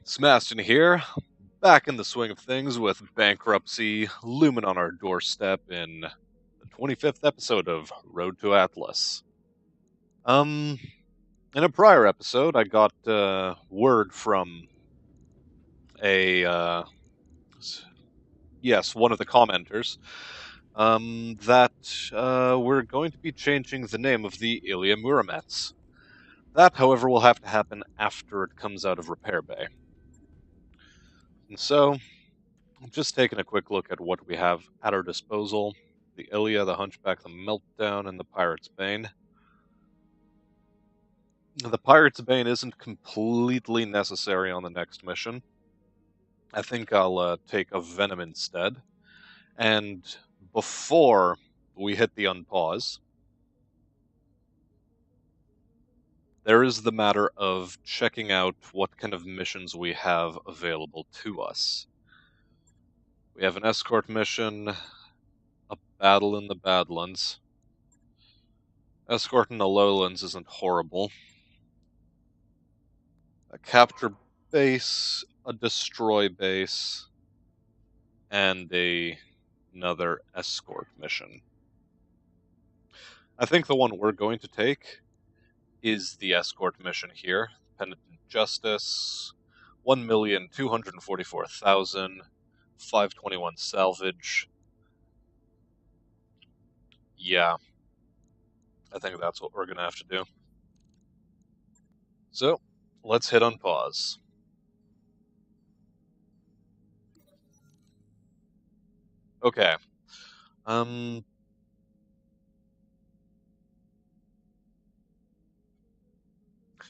Smastian here, back in the swing of things with bankruptcy looming on our doorstep in the 25th episode of Road to Atlas. Um, in a prior episode, I got word from a one of the commenters, that we're going to be changing the name of the Ilia Muramets. That, however, will have to happen after it comes out of Repair Bay. And so, just taking a quick look at what we have at our disposal. The Ilia, the Hunchback, the Meltdown, and the Pirate's Bane. The Pirate's Bane isn't completely necessary on the next mission. I think I'll take a Venom instead. And before we hit the unpause, there is the matter of checking out what kind of missions we have available to us. We have an escort mission, a battle in the Badlands. Escort in the Lowlands isn't horrible. A capture base, a destroy base, and another escort mission. I think the one we're going to take is the escort mission here. Penitent Justice, 1,244,521 salvage. Yeah, I think that's what we're going to have to do. So, let's hit unpause. Okay.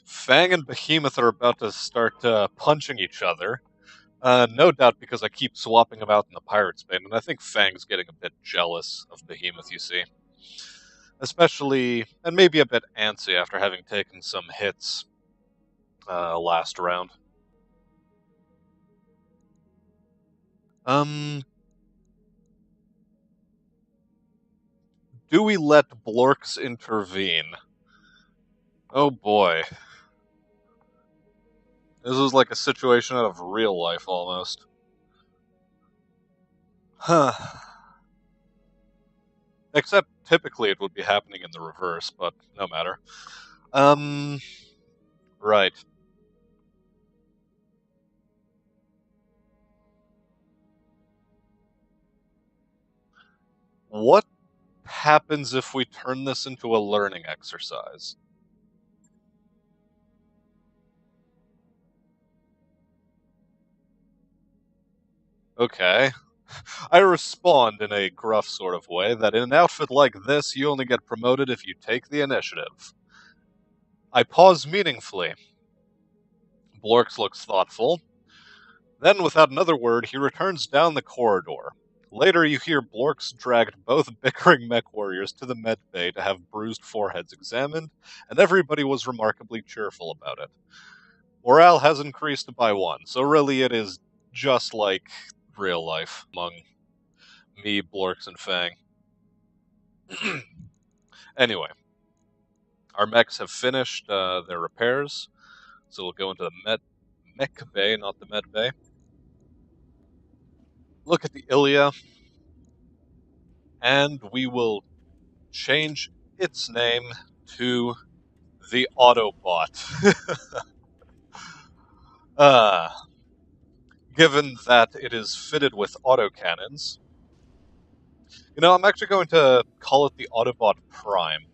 Fang and Behemoth are about to start punching each other. No doubt because I keep swapping them out in the Pirate's Bane, and I think Fang's getting a bit jealous of Behemoth, you see. Especially, and maybe a bit antsy after having taken some hits last round. Do we let Blorks intervene? Oh boy. This is like a situation out of real life, almost. Huh. Except, typically it would be happening in the reverse, but no matter. Right. What happens if we turn this into a learning exercise? Okay. I respond in a gruff sort of way that in an outfit like this, you only get promoted if you take the initiative. I pause meaningfully. Blorks looks thoughtful. Then, without another word, he returns down the corridor. Later, you hear Blorks dragged both bickering mech warriors to the med bay to have bruised foreheads examined, and everybody was remarkably cheerful about it. Morale has increased by 1, so really it is just like real life among me, Blorks, and Fang. Anyway, our mechs have finished their repairs, so we'll go into the mech bay, not the med bay. Look at the Ilia, and we will change its name to the Autobot. Given that it is fitted with autocannons, I'm actually going to call it the Autobot Prime.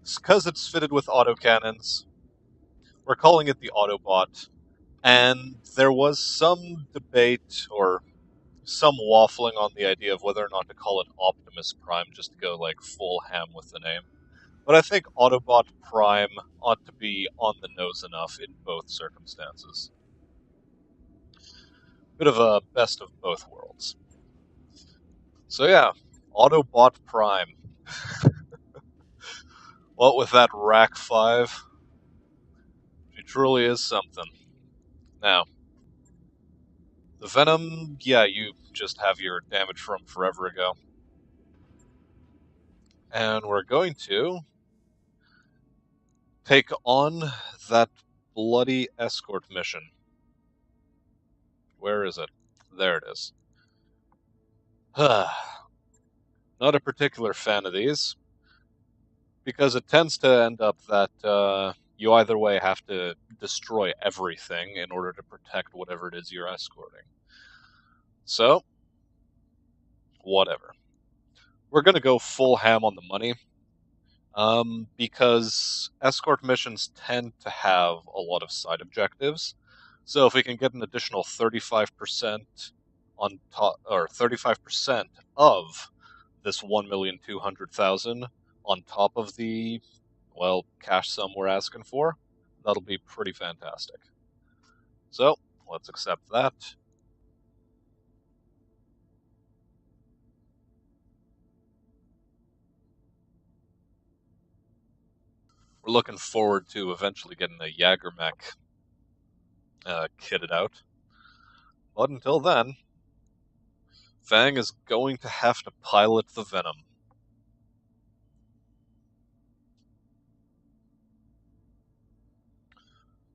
Because it's fitted with autocannons, we're calling it the Autobot, and there was some debate or some waffling on the idea of whether or not to call it Optimus Prime, just to go like full ham with the name. But I think Autobot Prime ought to be on the nose enough in both circumstances. Bit of a best of both worlds. So yeah, Autobot Prime. What with that Rack 5? She truly is something. Now, the Venom, yeah, you just have your damage from forever ago. And we're going to take on that bloody escort mission. Where is it? There it is. Not a particular fan of these, because it tends to end up that you either way have to destroy everything in order to protect whatever it is you're escorting. So, whatever. We're going to go full ham on the money, because escort missions tend to have a lot of side objectives. So if we can get an additional 35% on top, or 35% of this 1,200,000 on top of the, well, cash sum we're asking for, that'll be pretty fantastic. So, let's accept that. We're looking forward to eventually getting a Jagermech kitted out. But until then, Fang is going to have to pilot the Venom.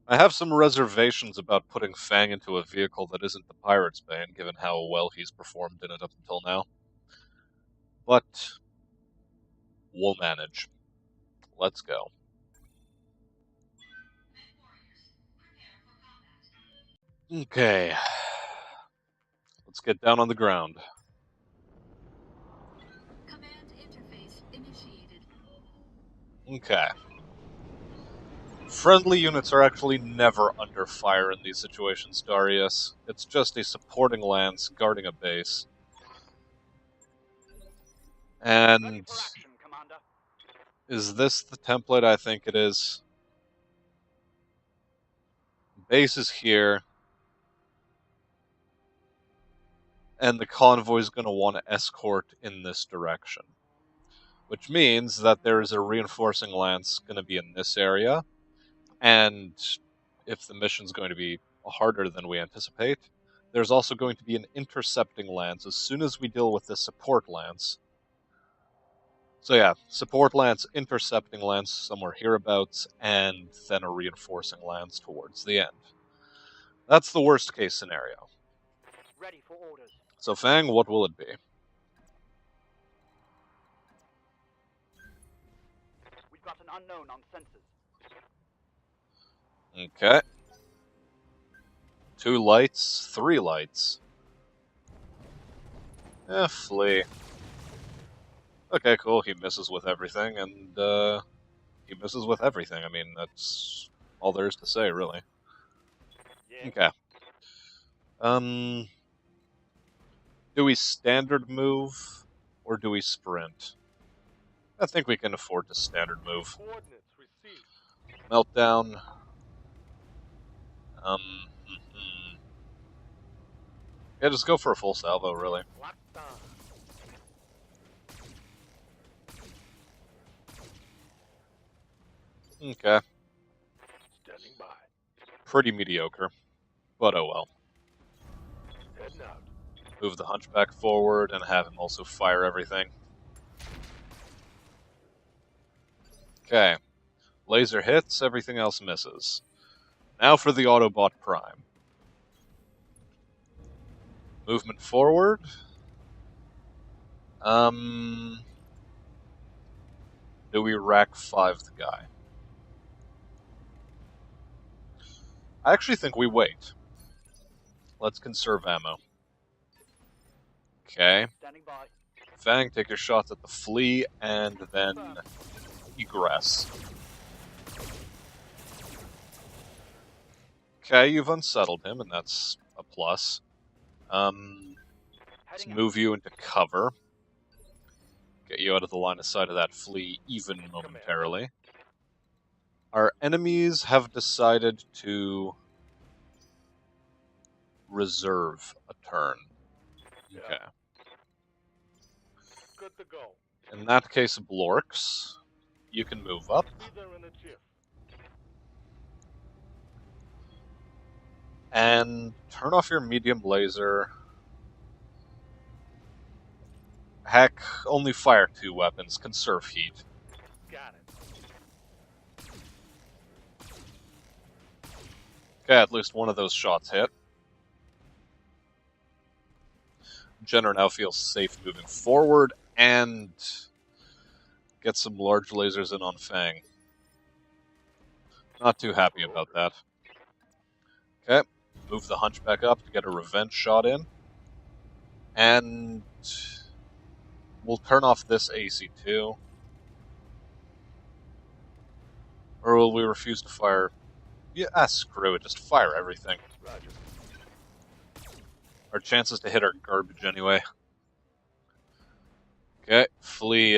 I have some reservations about putting Fang into a vehicle that isn't the Pirate's Bane, given how well he's performed in it up until now. But we'll manage. Let's go. Okay. Let's get down on the ground. Command interface initiated. Okay. Friendly units are actually never under fire in these situations, Darius. It's just a supporting lance guarding a base. And is this the template? I think it is. Base is here. And the convoy is going to want to escort in this direction. Which means that there is a reinforcing lance going to be in this area. And if the mission's going to be harder than we anticipate, there's also going to be an intercepting lance as soon as we deal with this support lance. So yeah, support lance, intercepting lance somewhere hereabouts, and then a reinforcing lance towards the end. That's the worst case scenario. Ready for orders. So Fang, what will it be? We've got an unknown on sensors. Okay. 2 lights, 3 lights. Flee. Okay, cool, he misses with everything, and he misses with everything. I mean, that's all there is to say, really. Yeah. Okay. Do we standard move, or do we sprint? I think we can afford to standard move. Coordinates received. Meltdown. Yeah, just go for a full salvo, really. Okay. Standing by. Pretty mediocre. But oh well. Heading out. Move the Hunchback forward and have him also fire everything. Okay. Laser hits, everything else misses. Now for the Autobot Prime. Movement forward. Do we rack 5 the guy? I actually think we wait. Let's conserve ammo. Okay. Standing by. Fang, take your shots at the flea, and then egress. Okay, you've unsettled him, and that's a plus. Let's move you into cover. Get you out of the line of sight of that flea even momentarily. Our enemies have decided to reserve a turn. Okay. Good to go. In that case, Blorks, you can move up. And turn off your medium laser. Heck, only fire 2 weapons, conserve heat. Got it. Okay, at least one of those shots hit. Jenner now feels safe moving forward and get some large lasers in on Fang. Not too happy about that. Okay, move the Hunchback up to get a revenge shot in. And we'll turn off this AC-2. Or will we refuse to fire? Yeah, screw it, just fire everything. Roger. Our chances to hit are garbage anyway. Okay, Flea,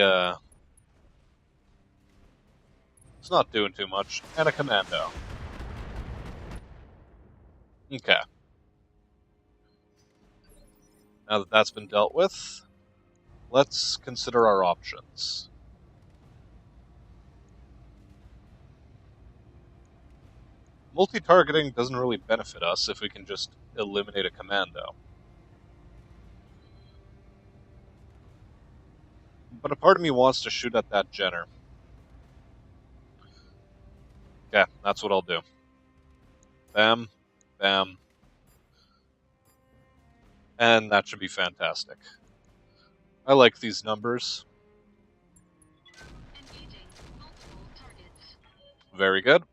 it's not doing too much. And a commando. Okay. Now that that's been dealt with, let's consider our options. Multi-targeting doesn't really benefit us if we can just eliminate a commando. But a part of me wants to shoot at that Jenner. Okay, that's what I'll do. Bam, bam. And that should be fantastic. I like these numbers. Engaging multiple targets. Very good.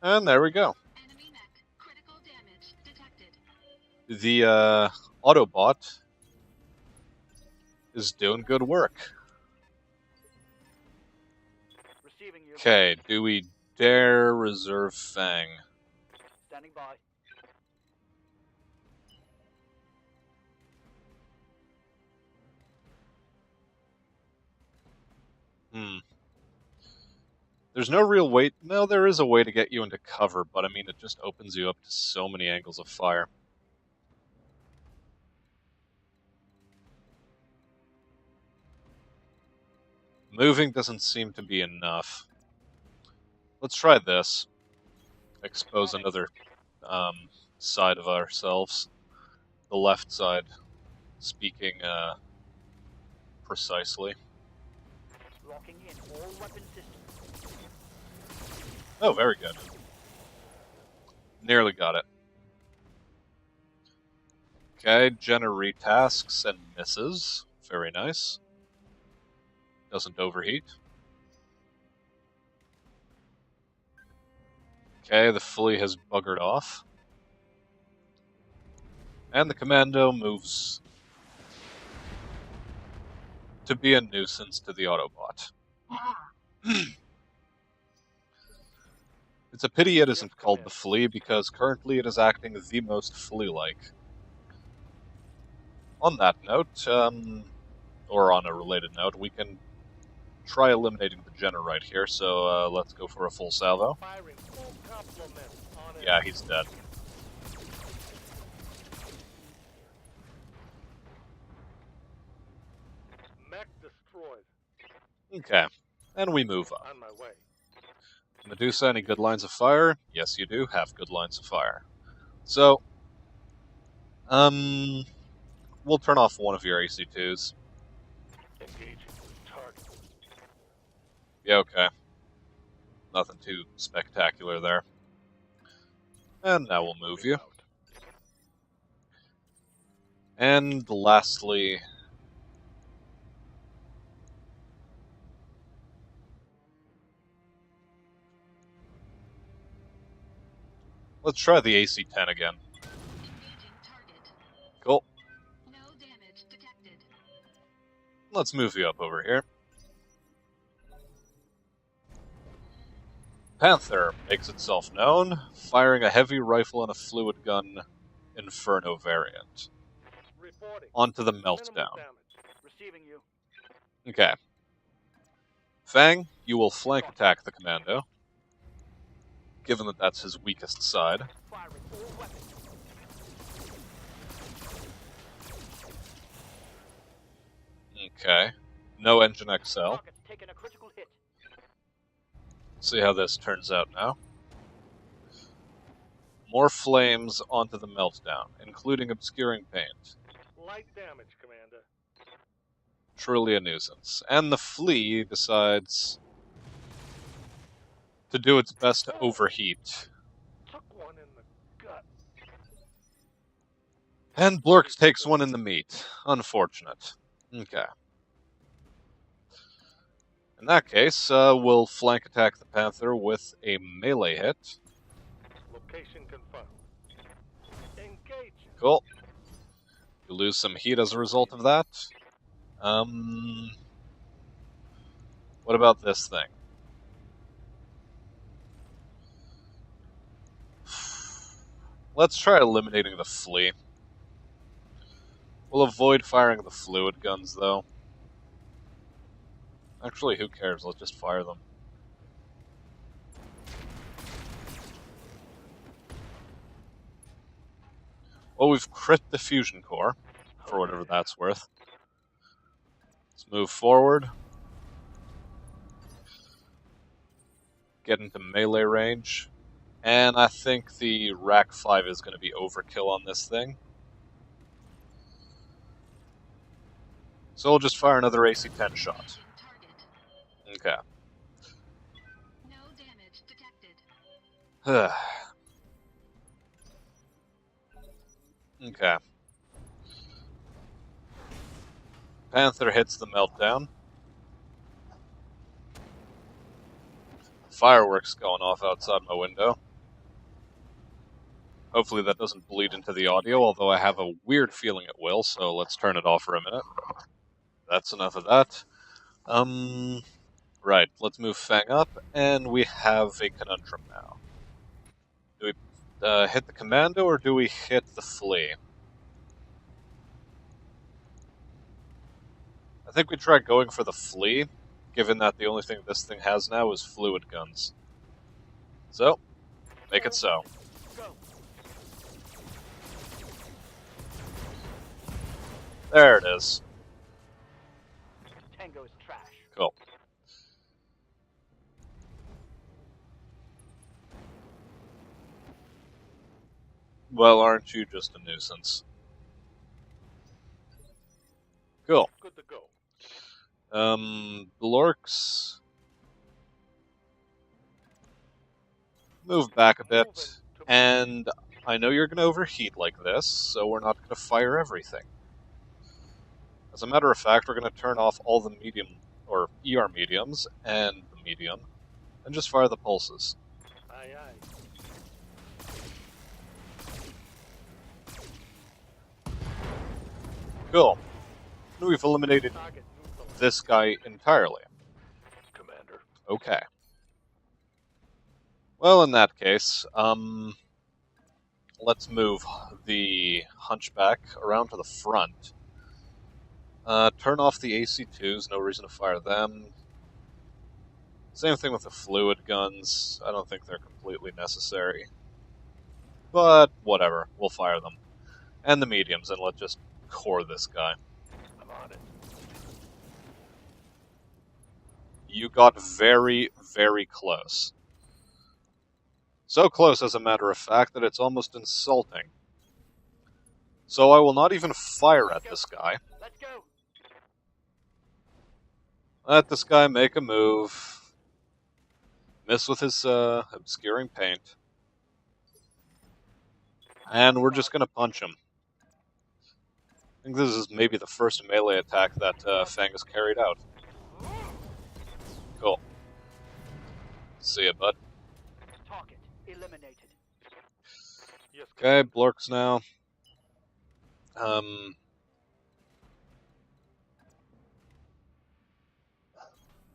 And there we go. Enemy mech. Critical damage detected. The Autobot is doing good work. Receiving you. Okay, do we dare reserve Fang? Standing by. There's no real way. No, there is a way to get you into cover, but I mean, it just opens you up to so many angles of fire. Moving doesn't seem to be enough. Let's try this. Expose another side of ourselves. The left side, speaking precisely. Locking in all weapon systems. Oh, very good. Nearly got it. Okay, Jenna retasks and misses. Very nice. Doesn't overheat. Okay, the Flea has buggered off. And the Commando moves to be a nuisance to the Autobot. It's a pity it isn't called the Flea, because currently it is acting the most flea-like. On that note, or on a related note, we can try eliminating the Jenner right here, so let's go for a full salvo. Firing full complement on it. Yeah, he's dead. Mech destroyed. Okay, and we move on. On my way. Medusa, any good lines of fire? Yes, you do have good lines of fire. So, we'll turn off one of your AC-2s. Engaging target. Yeah, okay. Nothing too spectacular there. And now we'll move you. Out. And lastly, let's try the AC-10 again. Engaging target. Cool. No damage detected. Let's move you up over here. Panther makes itself known, firing a heavy rifle and a fluid gun Inferno variant. Reporting. Onto the Minimal meltdown. damage. Receiving you. Okay. Fang, you will flank attack the Commando, given that that's his weakest side. Firing all weapons. Okay. No Engine XL. Target's taking a critical hit. See how this turns out now. More flames onto the meltdown, including obscuring paint. Light damage, Commander. Truly a nuisance. And the Flea decides to do its best to overheat. Took one in the gut. And Blorks takes one in the meat. Unfortunate. Okay. In that case, we'll flank attack the Panther with a melee hit. Location confirmed. Engaging. Cool. You lose some heat as a result of that. What about this thing? Let's try eliminating the flea. We'll avoid firing the fluid guns, though. Actually, who cares? Let's just fire them. Well, we've crit the fusion core, for whatever that's worth. Let's move forward. Get into melee range. And I think the Rack 5 is going to be overkill on this thing. So we'll just fire another AC-10 shot. Engaging target. Okay. No damage detected. Okay. Panther hits the meltdown. Fireworks going off outside my window. Hopefully that doesn't bleed into the audio, although I have a weird feeling it will, so let's turn it off for a minute. That's enough of that. Right, let's move Fang up, and we have a conundrum now. Do we hit the commando, or do we hit the flea? I think we try going for the flea, given that the only thing this thing has now is fluid guns. So, make it so. Go. There it is. Tango is trash. Cool. Well, aren't you just a nuisance? Cool. Good to go. Blorks. Move back a bit. And I know you're going to overheat like this, so we're not going to fire everything. As a matter of fact, we're going to turn off all the medium, or ER mediums, and the medium, and just fire the pulses. Aye, aye. Cool. We've eliminated Target neutralized. this guy entirely. Commander. Okay. Well, in that case, let's move the Hunchback around to the front. Turn off the AC-2s, no reason to fire them. Same thing with the fluid guns. I don't think they're completely necessary. But, whatever, we'll fire them. And the mediums, and let's just core this guy. I'm on it. You got very, very close. So close, as a matter of fact, that it's almost insulting. So I will not even fire at this guy. Let's go. Let this guy make a move. Miss with his obscuring paint. And we're just going to punch him. I think this is maybe the first melee attack that Fang has carried out. Cool. See ya, bud. Target eliminated. Yes, Okay, Blorks now.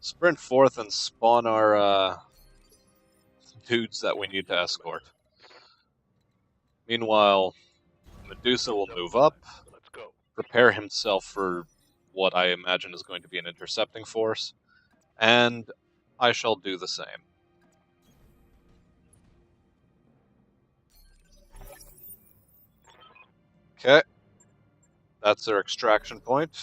Sprint forth and spawn our dudes that we need to escort. Meanwhile, Medusa will move up, let's go. prepare himself for what I imagine is going to be an intercepting force, and I shall do the same. Okay. That's their extraction point.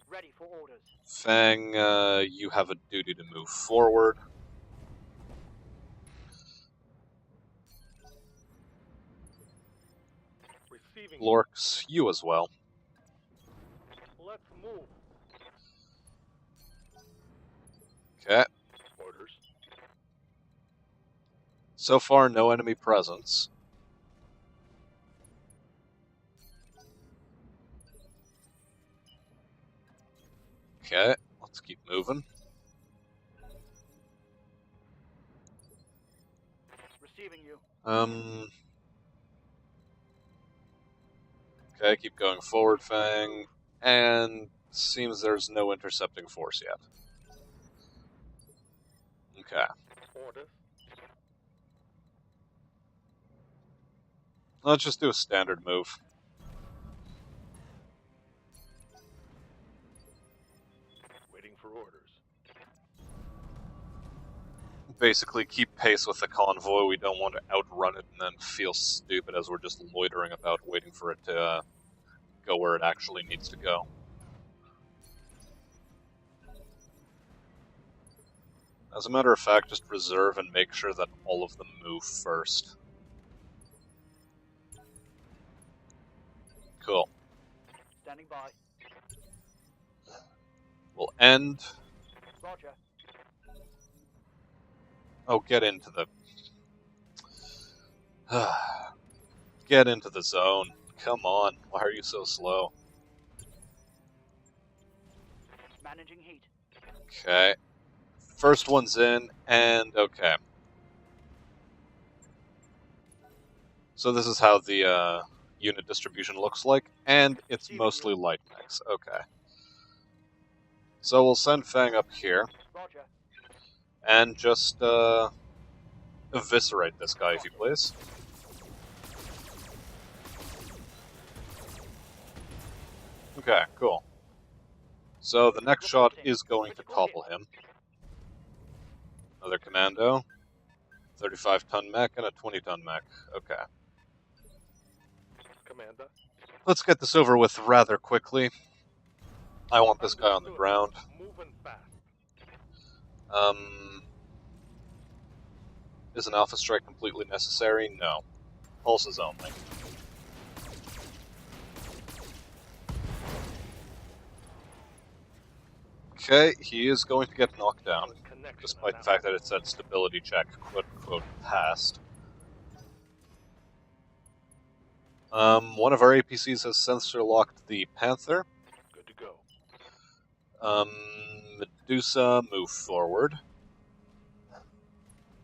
Ready for orders. Fang, you have a duty to move forward. Receiving. Blorks, you as well. Let's move. Okay. Orders. So far, no enemy presence. Okay, let's keep moving. Receiving you. Okay, keep going forward, Fang. And seems there's no intercepting force yet. Okay. Orders. Let's just do a standard move. Waiting for orders. Basically, keep pace with the convoy. We don't want to outrun it and then feel stupid as we're just loitering about waiting for it to go where it actually needs to go. As a matter of fact, just reserve and make sure that all of them move first. Cool. Standing by. We'll end. Roger. Oh, get into the... Get into the zone. Come on. Why are you so slow? Managing heat. Okay. First one's in, and okay. So this is how the unit distribution looks like, and it's mostly light mechs. Okay. So we'll send Fang up here, Roger. and just eviscerate this guy, if you please. Okay, cool. So the next shot is going to topple him. Another commando, 35-ton mech, and a 20-ton mech. Okay. Commander. Let's get this over with rather quickly. I want this guy on the ground. Moving fast. Is an alpha strike completely necessary? No. Pulses only. Okay, he is going to get knocked down, despite the fact that it said stability check, quote-unquote, passed. One of our APCs has sensor-locked the Panther. Good to go. Medusa, move forward.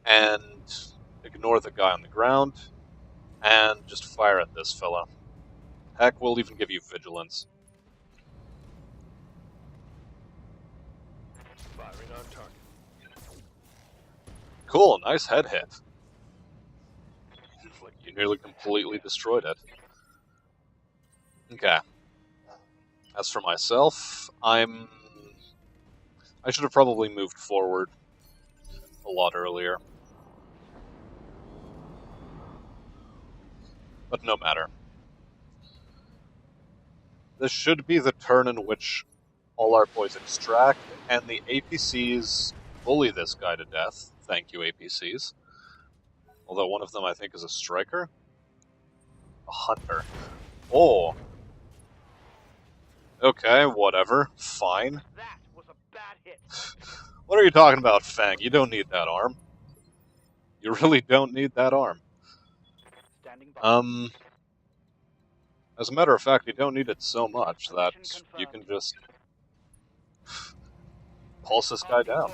And ignore the guy on the ground. And just fire at this fella. Heck, we'll even give you vigilance. Firing on target. Cool, nice head hit. Like you nearly completely destroyed it. Okay. As for myself, I should have probably moved forward a lot earlier. But no matter. This should be the turn in which all our boys extract, and the APCs bully this guy to death. Thank you, APCs. Although one of them, I think, is a striker. A hunter. Oh. Okay, whatever. Fine. That was a bad hit. What are you talking about, Fang? You don't need that arm. You really don't need that arm. Standing by. As a matter of fact, you don't need it so much that you can just pulse this guy down.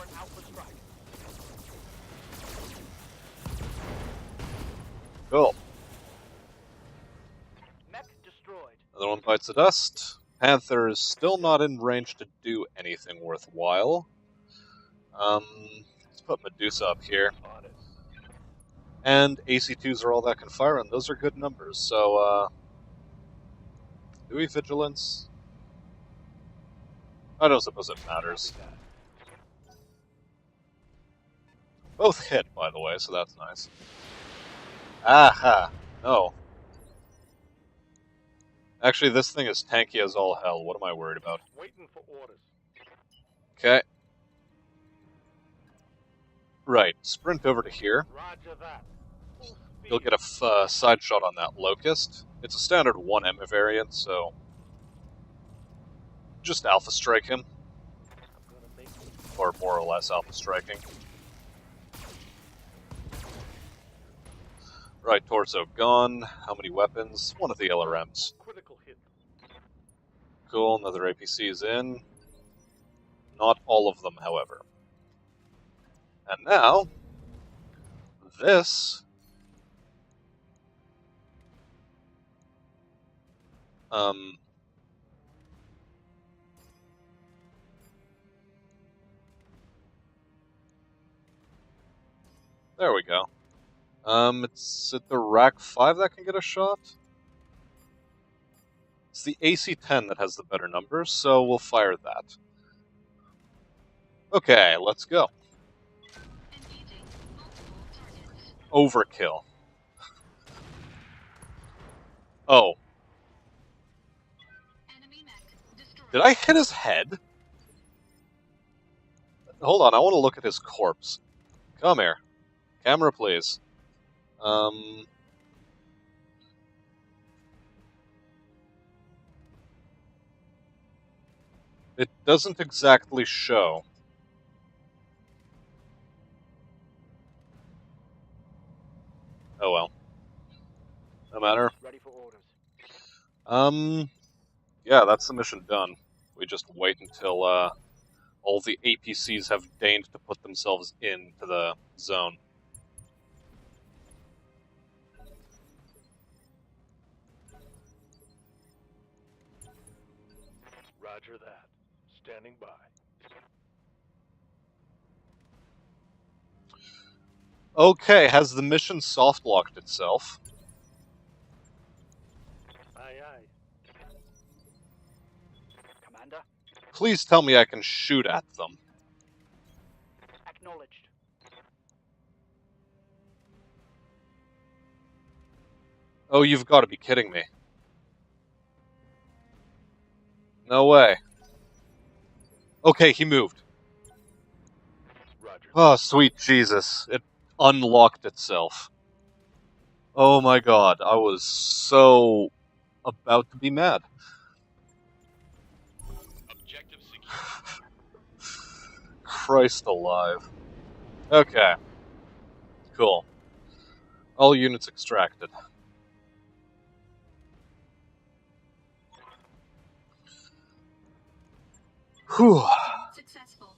Cool. Mech destroyed. Another one bites the dust. Panther is still not in range to do anything worthwhile. Let's put Medusa up here. On it. And AC2s are all that can fire, and those are good numbers. So, do we vigilance? I don't suppose it matters. Copy that. Both hit, by the way, so that's nice. Aha! No. Actually, this thing is tanky as all hell. What am I worried about? Waiting for orders. Okay. Right, sprint over to here. Roger that. Full speed. You'll get a side shot on that Locust. It's a standard 1M variant, so just alpha strike him. I'm gonna make or more or less alpha striking. Right torso gone. How many weapons? One of the LRMs. Critical hit. Cool, another APC is in. Not all of them, however. And now, this... There we go. It's at the Rack 5 that can get a shot? It's the AC-10 that has the better numbers, so we'll fire that. Okay, let's go. Engaging multiple targets. Overkill. Oh, Enemy mech destroyed. did I hit his head? Hold on, I want to look at his corpse. Come here. Camera, please. It doesn't exactly show. Oh well. No matter. Ready for orders. Yeah, that's the mission done. We just wait until, all the APCs have deigned to put themselves into the zone. Roger that. Standing by. Okay, has the mission soft-locked itself? Aye, aye. Commander, Please tell me I can shoot at them. acknowledged. Oh, you've got to be kidding me. No way. Okay, he moved. Roger. Oh, sweet Jesus. It unlocked itself. Oh my god, I was so about to be mad. Objective secure. Christ alive. Okay. Cool. All units extracted. Whew. Successful.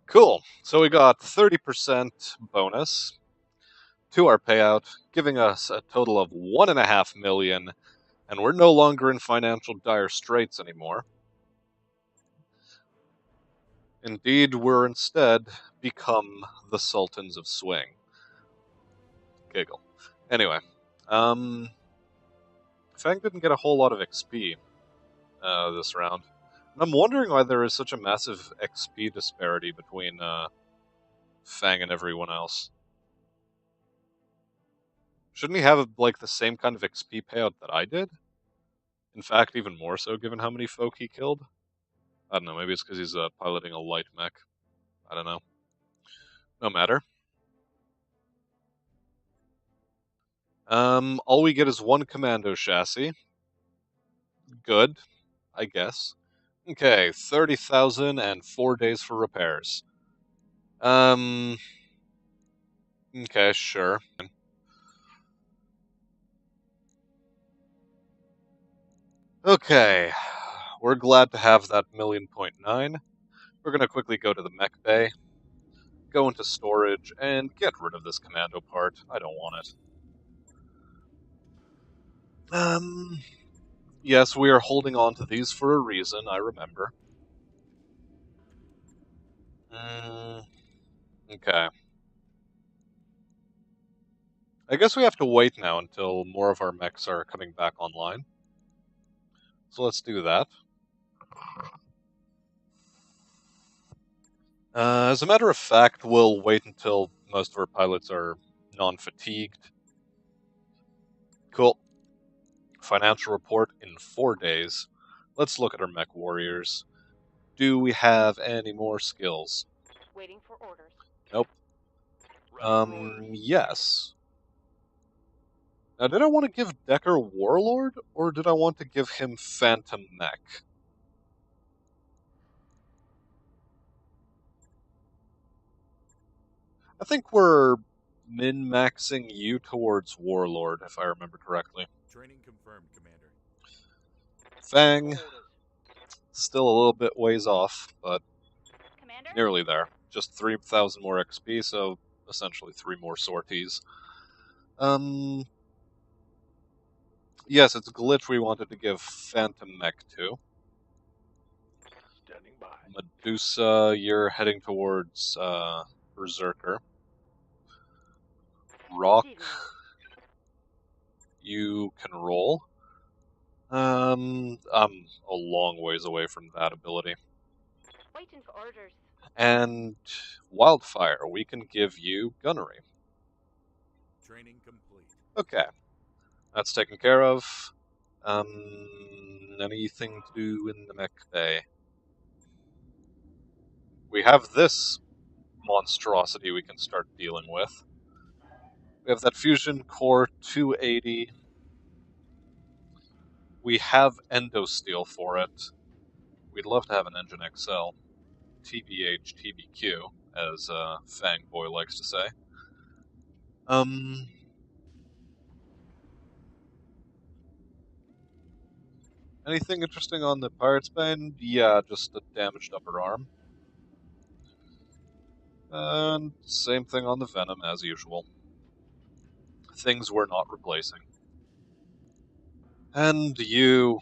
Cool. So we got 30% bonus to our payout, giving us a total of 1.5 million, and we're no longer in financial dire straits anymore. Indeed, we're instead become the Sultans of Swing. Giggle. Anyway, Fang didn't get a whole lot of XP this round. And I'm wondering why there is such a massive XP disparity between Fang and everyone else. Shouldn't he have like the same kind of XP payout that I did? In fact, even more so, given how many folk he killed. I don't know. Maybe it's because he's piloting a light mech. I don't know. No matter. All we get is one commando chassis. Good, I guess. Okay, 30,000 and 4 days for repairs. Okay, sure. Okay, we're glad to have that 1,000,000.9. We're gonna quickly go to the mech bay, go into storage, and get rid of this commando part. I don't want it. Yes, we are holding on to these for a reason, I remember. Okay. I guess we have to wait now until more of our mechs are coming back online. So let's do that. As a matter of fact, we'll wait until most of our pilots are non-fatigued. Cool. Financial report in 4 days. Let's look at our mech warriors. Do we have any more skills? Waiting for orders. Nope. Ready for orders. Yes. Now, did I want to give Decker Warlord, or did I want to give him Phantom Mech? I think we're min-maxing you towards Warlord, if I remember correctly. Training confirmed, Commander. Fang, still a little bit ways off, but Commander? nearly there. Just 3,000 more XP, so essentially 3 more sorties. Yes, it's a glitch we wanted to give Phantom Mech to. Standing by. Medusa, you're heading towards Berserker. Rock, you can roll. I'm a long ways away from that ability. Waiting for orders. And Wildfire, we can give you Gunnery. Training complete. Okay, that's taken care of. Anything to do in the mech bay? We have this monstrosity we can start dealing with. We have that Fusion Core 280. We have Endosteel for it. We'd love to have an Engine XL. TBH, TBQ, as Fangboy likes to say. Anything interesting on the Pirate's Bane? Yeah, just a damaged upper arm. And same thing on the Venom, as usual. Things we're not replacing. And you,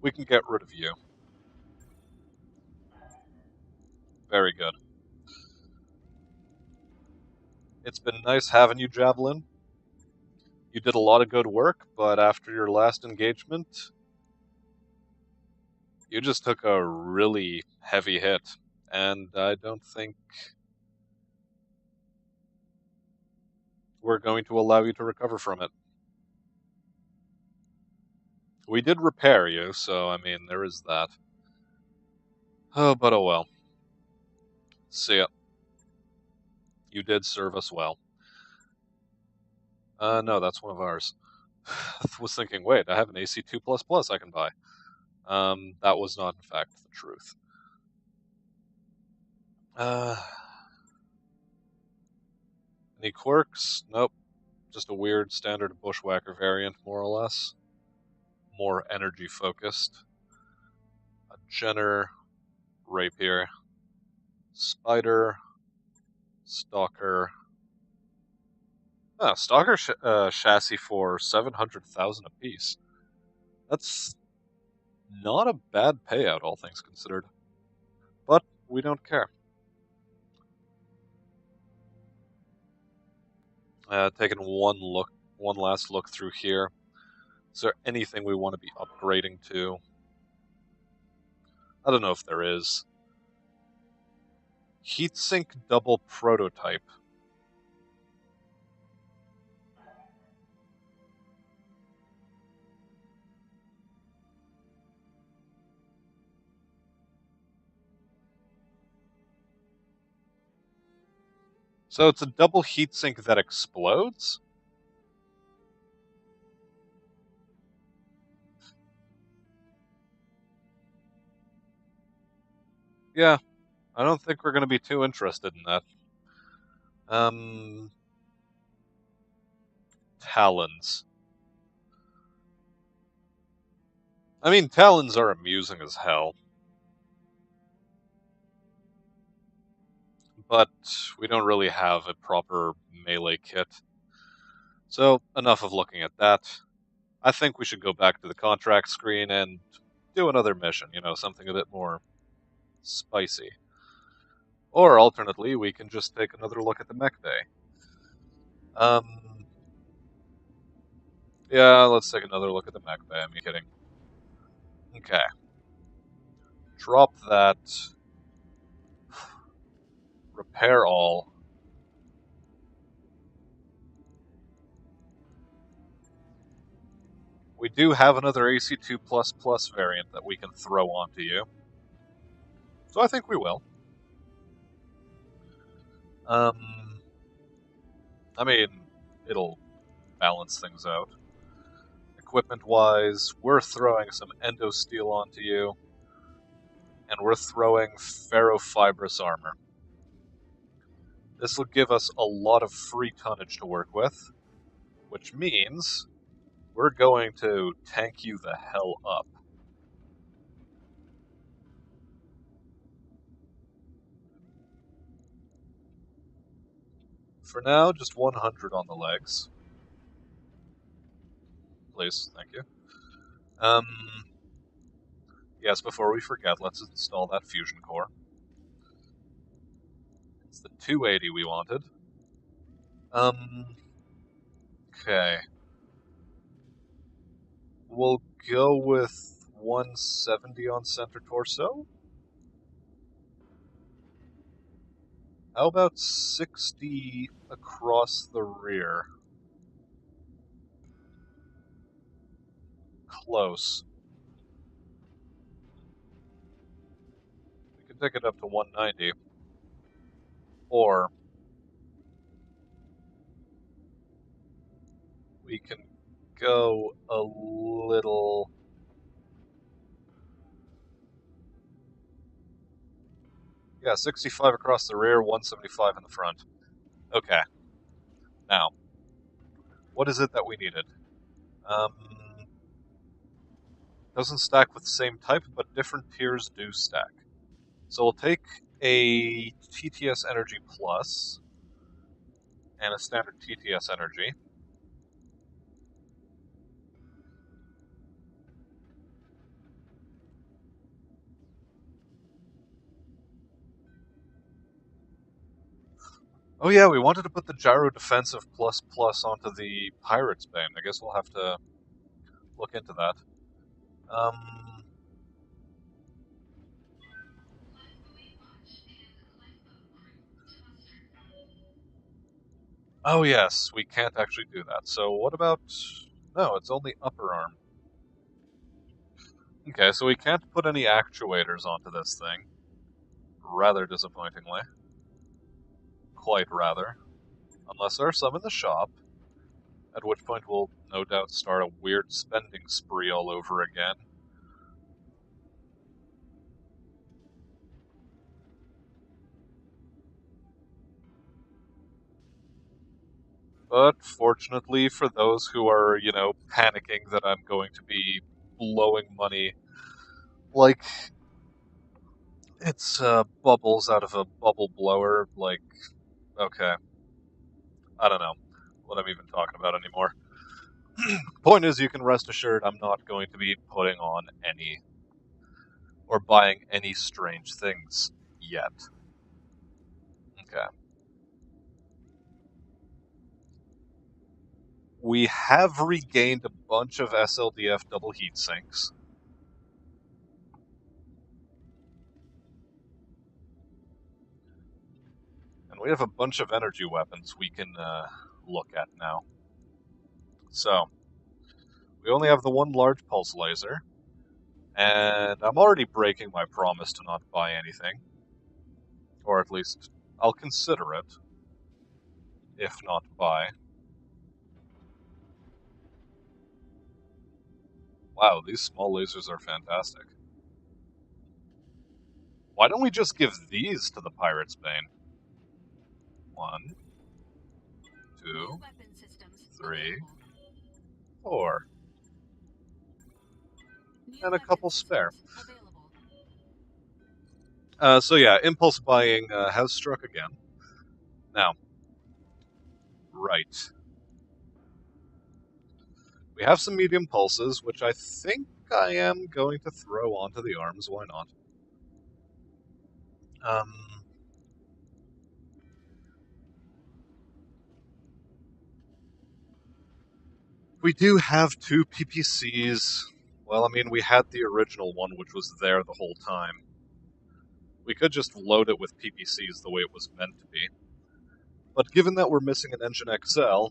we can get rid of you. Very good. It's been nice having you, Javelin. You did a lot of good work, but after your last engagement, you just took a really heavy hit, and I don't think we're going to allow you to recover from it. We did repair you, so, I mean, there is that. Oh, but oh well. See ya. You did serve us well. No, that's one of ours. I was thinking, wait, I have an AC2++ I can buy. That was not, in fact, the truth. Any quirks? Nope. Just a weird standard bushwhacker variant, more or less. More energy focused. A Jenner, Rapier, Spider, Stalker. Stalker chassis for 700,000 apiece. That's not a bad payout, all things considered. But we don't care. Taking one last look through here. Is there anything we want to be upgrading to? I don't know if there is. Heatsink double prototype. So it's a double heatsink that explodes? Yeah, I don't think we're going to be too interested in that. Talons. I mean, Talons are amusing as hell. But we don't really have a proper melee kit. So, enough of looking at that. I think we should go back to the contract screen and do another mission, something a bit more spicy. Or, alternately, we can just take another look at the mech bay. Yeah, let's take another look at the mech bay, I'm kidding. Okay. Drop that. Repair all. We do have another AC2++ variant that we can throw onto you. So I think we will. I mean, it'll balance things out. Equipment-wise, we're throwing some endo-steel onto you, and we're throwing ferrofibrous armor. This will give us a lot of free tonnage to work with, which means we're going to tank you the hell up. For now, just 100 on the legs. Please, thank you. Yes, before we forget, let's install that fusion core. It's the 280 we wanted. Okay. We'll go with 170 on center torso. How about 60 across the rear? Close. We can take it up to 190. Or we can go a little... Yeah, 65 across the rear, 175 in the front. Okay. Now, what is it that we needed? Doesn't stack with the same type, but different tiers do stack. So we'll take a TTS Energy Plus and a standard TTS Energy. Oh yeah, we wanted to put the Gyro Defensive Plus Plus onto the Pirate's Bane. I guess we'll have to look into that. Oh yes, we can't actually do that. So what about... No, it's only upper arm. Okay, so we can't put any actuators onto this thing. Rather disappointingly. Quite rather. Unless there are some in the shop. At which point we'll no doubt start a weird spending spree all over again. But fortunately for those who are, panicking that I'm going to be blowing money like it's bubbles out of a bubble blower, okay, I don't know what I'm even talking about anymore. Point is, you can rest assured I'm not going to be putting on any or buying any strange things yet. Okay. We have regained a bunch of SLDF double heat sinks. And we have a bunch of energy weapons we can look at now. So, we only have the one large pulse laser, and I'm already breaking my promise to not buy anything. Or at least, I'll consider it, if not buy. Wow, these small lasers are fantastic. Why don't we just give these to the Pirate's Bane? 1, 2, 3, 4. And a couple spare. So yeah, impulse buying has struck again. Now, right. We have some medium pulses, which I think I am going to throw onto the arms. Why not? We do have 2 PPCs. Well, I mean, we had the original one, which was there the whole time. We could just load it with PPCs the way it was meant to be. But given that we're missing an Engine XL,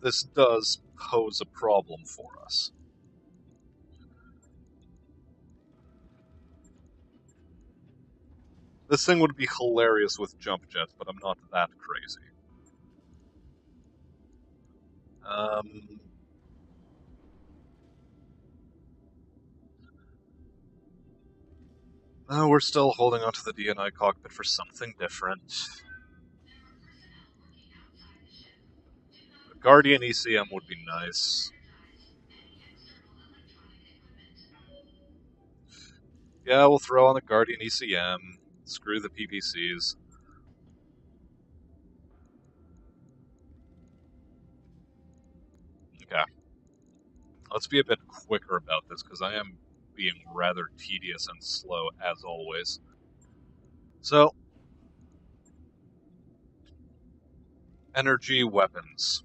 this does pose a problem for us. This thing would be hilarious with jump jets, but I'm not that crazy. No, we're still holding onto the DNI cockpit for something different. A Guardian ECM would be nice. Yeah, we'll throw on the Guardian ECM. Screw the PPCs. Okay. Let's be a bit quicker about this, because I am being rather tedious and slow, as always. So, energy weapons.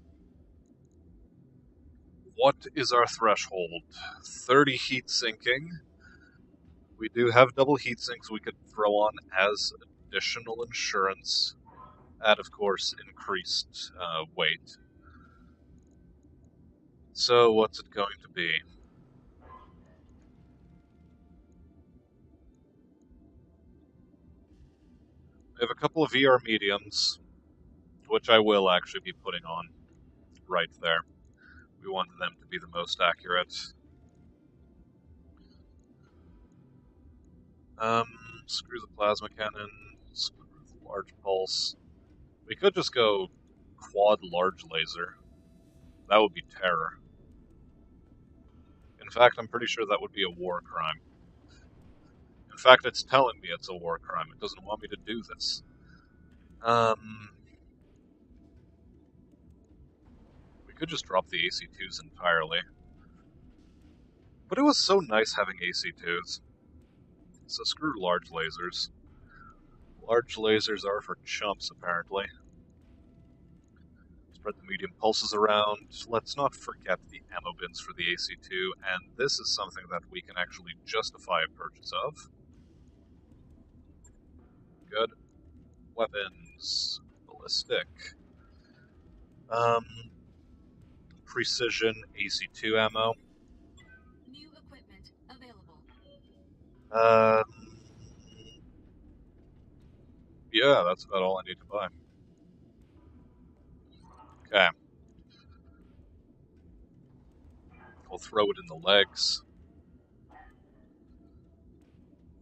What is our threshold? 30 heat sinking. We do have double heat sinks we could throw on as additional insurance at, of course, increased weight. So, what's it going to be? We have a couple of VR mediums, which I will actually be putting on right there. We want them to be the most accurate. Screw the plasma cannon, screw the large pulse. We could just go quad large laser. That would be terror. In fact, I'm pretty sure that would be a war crime. In fact, it's telling me it's a war crime. It doesn't want me to do this. We could just drop the AC2s entirely. But it was so nice having AC2s. So screw large lasers. Large lasers are for chumps, apparently. Spread the medium pulses around. Let's not forget the ammo bins for the AC2, and this is something that we can actually justify a purchase of. Good. Weapons. Ballistic. Precision AC2 ammo. New equipment available. Yeah, that's about all I need to buy. Okay. We'll throw it in the legs.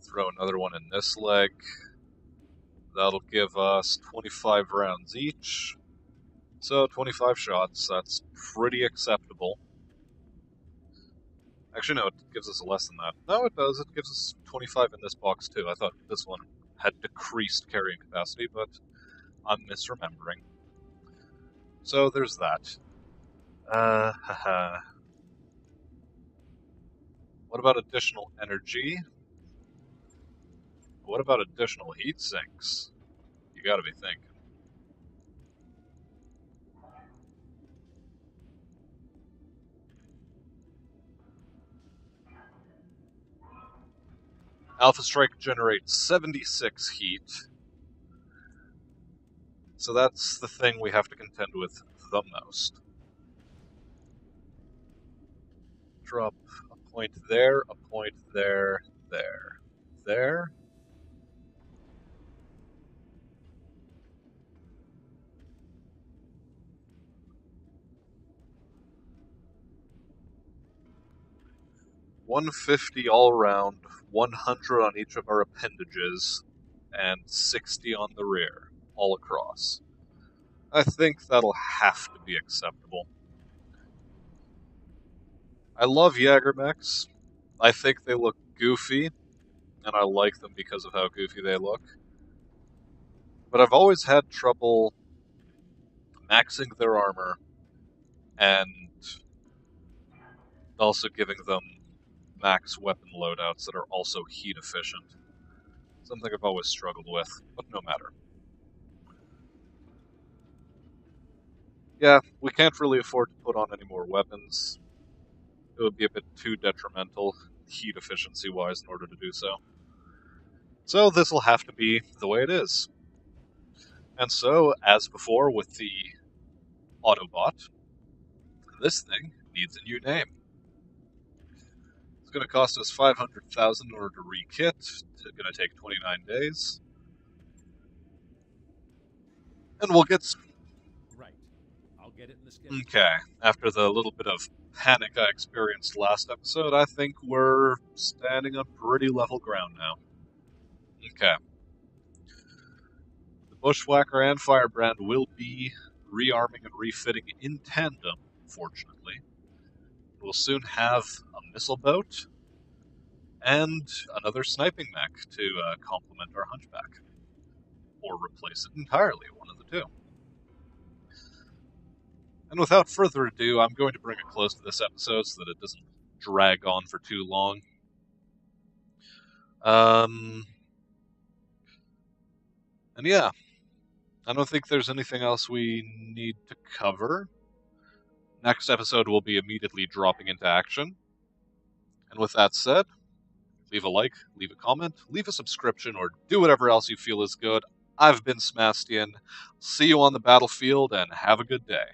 Throw another one in this leg. That'll give us 25 rounds each. So 25 shots, that's pretty acceptable. Actually, no, it gives us less than that. No, it does. It gives us 25 in this box, too. I thought this one had decreased carrying capacity, but I'm misremembering. So there's that. Haha. What about additional energy? What about additional heat sinks? You gotta be thinking. Alpha Strike generates 76 heat. So that's the thing we have to contend with the most. Drop a point there, a point there, there. 150 all round, 100 on each of our appendages, and 60 on the rear, all across. I think that'll have to be acceptable. I love Jagermechs. I think they look goofy, and I like them because of how goofy they look. But I've always had trouble maxing their armor and also giving them max weapon loadouts that are also heat efficient. Something I've always struggled with, but no matter. Yeah, we can't really afford to put on any more weapons. It would be a bit too detrimental, heat efficiency-wise, in order to do so. So this will have to be the way it is. And so, as before with the Autobot, this thing needs a new name. It's going to cost us 500,000 in order to re-kit. It's going to take 29 days. And we'll get... Right. I'll get it in the schedule. Okay, after the little bit of panic I experienced last episode, I think we're standing on pretty level ground now. Okay. The Bushwhacker and Firebrand will be rearming and refitting in tandem, fortunately. We'll soon have a missile boat and another sniping mech to complement our Hunchback. Or replace it entirely, one of the two. And without further ado, I'm going to bring a close to this episode so that it doesn't drag on for too long. And yeah, I don't think there's anything else we need to cover. Next episode will be immediately dropping into action. And with that said, leave a like, leave a comment, leave a subscription, or do whatever else you feel is good. I've been Smastian. See you on the battlefield, and have a good day.